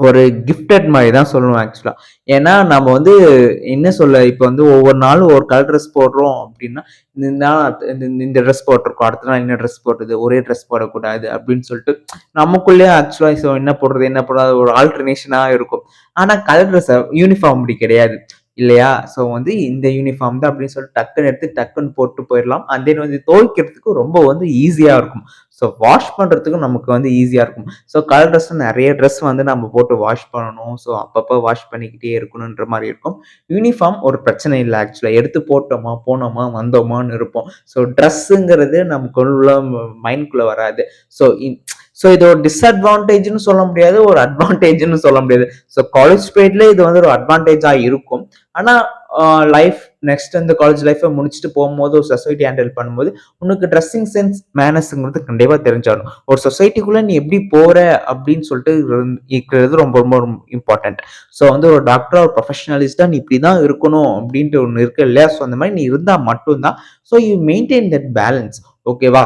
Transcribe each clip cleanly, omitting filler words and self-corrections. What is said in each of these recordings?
ஒரு கிஃப்டட் மாதிரி தான் சொல்லணும் ஆக்சுவலா. ஏன்னா நம்ம வந்து என்ன சொல்ல, இப்ப வந்து ஒவ்வொரு நாளும் ஒரு கலர் ட்ரெஸ் போடுறோம் அப்படின்னா, இந்த நாள் இந்த ட்ரெஸ் போட்டிருக்கோம், அடுத்த நாள் என்ன ட்ரெஸ் போடுறது, ஒரே ட்ரெஸ் போடக்கூடாது அப்படின்னு சொல்லிட்டு நமக்குள்ளேயே ஆக்சுவலா என்ன போடுறது என்ன போடாது ஒரு ஆல்டர்னேஷனா இருக்கும். ஆனா கலர் ட்ரெஸ் யூனிஃபார்ம் அப்படி கிடையாது இல்லையா? ஸோ வந்து இந்த யூனிஃபார்ம் தான் அப்படின்னு சொல்லிட்டு டக்குன்னு எடுத்து டக்குன்னு போட்டு போயிடலாம். அண்ட் தென் வந்து துவைக்கிறதுக்கு ரொம்ப வந்து ஈஸியா இருக்கும். ஸோ வாஷ் பண்றதுக்கும் நமக்கு வந்து ஈஸியா இருக்கும். ஸோ கலர் ட்ரெஸ் நிறைய ட்ரெஸ் வந்து நம்ம போட்டு வாஷ் பண்ணணும். ஸோ அப்பப்போ வாஷ் பண்ணிக்கிட்டே இருக்கணுன்ற மாதிரி இருக்கும். யூனிஃபார்ம் ஒரு பிரச்சனை இல்லை ஆக்சுவலா. எடுத்து போட்டோமா, போனோமா, வந்தோமான்னு இருப்போம். ஸோ ட்ரெஸ்ஸுங்கிறது நமக்குள்ள மைண்ட்குள்ள வராது. ஸோ ஸோ இது ஒரு டிஸ்அட்வான்டேஜ்னு சொல்ல முடியாது, ஒரு அட்வான்டேஜ்னு சொல்ல முடியாது. ஸோ காலேஜ் பீரியட்ல இது வந்து ஒரு அட்வான்டேஜா இருக்கும். ஆனா லைஃப் நெக்ஸ்ட் இந்த காலேஜ் லைஃபை முடிச்சுட்டு போகும்போது ஒரு சொசைட்டி ஹேண்டில் பண்ணும்போது உனக்கு ட்ரெஸ்ஸிங் சென்ஸ் மேனஸ்ங்கிறது கண்டிப்பா தெரிஞ்சாகணும். ஒரு சொசைட்டிக்குள்ள நீ எப்படி போற அப்படின்னு சொல்லிட்டு இருக்கிறது ரொம்ப ரொம்ப இம்பார்ட்டன்ட். ஸோ வந்து ஒரு டாக்டர் ஒரு ப்ரொஃபஷனலிஸ்டா நீ இப்படிதான் இருக்கணும் அப்படின்ட்டு ஒன்று இருக்கு இல்லையா? ஸோ அந்த மாதிரி நீ இருந்தா மட்டும்தான் so you maintain that balance. ஓகேவா?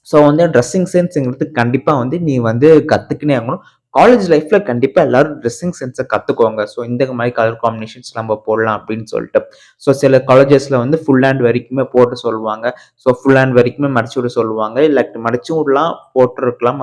ஸோ வந்து ட்ரெஸ்ஸிங் சென்ஸ்ங்கிறது கண்டிப்பா வந்து நீ வந்து கத்துக்கினே ஆகணும். காலேஜ் லைஃப்ல கண்டிப்பா எல்லாரும் ட்ரெஸ்ஸிங் சென்ஸை கத்துக்கோங்க. ஸோ இந்த மாதிரி கலர் காம்பினேஷன்ஸ் நம்ம போடலாம் அப்படின்னு சொல்லிட்டு. ஸோ சில காலேஜஸ்ல வந்து ஃபுல் ஹேண்ட் வரைக்குமே போட்டு சொல்லுவாங்க. ஸோ ஃபுல் ஹேண்ட் வரைக்குமே மடிச்சு விட சொல்லுவாங்க. இல்லாட்டி மடிச்சும் விடலாம், போட்டுருக்கலாம்.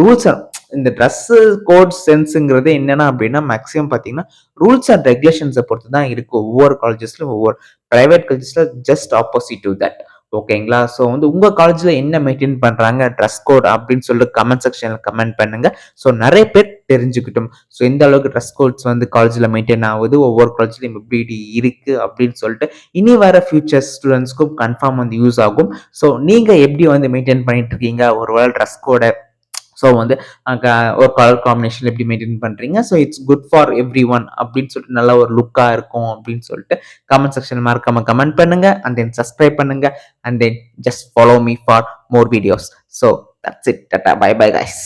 ரூல்ஸ் இந்த ட்ரெஸ் கோட் சென்ஸுங்கிறது என்னன்னா அப்படின்னா மேக்ஸிமம் பார்த்தீங்கன்னா ரூல்ஸ் அண்ட் ரெகுலேஷன்ஸை பொறுத்து தான் இருக்கு. ஒவ்வொரு காலேஜஸ்ல ஒவ்வொரு பிரைவேட் காலேஜஸ்ல ஜஸ்ட் ஆப்போசிட் டு தட். ஓகேங்களா? ஸோ வந்து உங்க காலேஜ்ல என்ன மெயின்டைன் பண்றாங்க ட்ரெஸ் கோட் அப்படின்னு சொல்லிட்டு கமெண்ட் செக்ஷன்ல கமெண்ட் பண்ணுங்க. ஸோ நிறைய பேர் தெரிஞ்சுக்கிட்டும். ஸோ இந்த அளவுக்கு ட்ரெஸ் கோட்ஸ் வந்து காலேஜ்ல மெயின்டைன் ஆகுது, ஒவ்வொரு காலேஜ்லயும் எப்படி இருக்கு அப்படின்னு சொல்லிட்டு இனி வர ஃபியூச்சர் ஸ்டூடெண்ட்ஸ்க்கும் கன்ஃபார்ம் வந்து யூஸ் ஆகும். ஸோ நீங்க எப்படி வந்து மெயின்டைன் பண்ணிட்டு இருக்கீங்க ஒருவேளை ட்ரெஸ் கோட? ஸோ வந்து ஒரு கலர் காம்பினேஷன் எப்படி மெயின்டைன் பண்றீங்க? So it's good for everyone அப்படின்னு சொல்லிட்டு நல்ல ஒரு லுக்கா இருக்கும் அப்படின்னு சொல்லிட்டு கமெண்ட் செக்ஷன் மறக்காம கமெண்ட் பண்ணுங்க. அண்ட் தென் சப்ஸ்கிரைப் பண்ணுங்க. And then just follow me for more videos. So that's it. டாடா பை பை கைஸ்.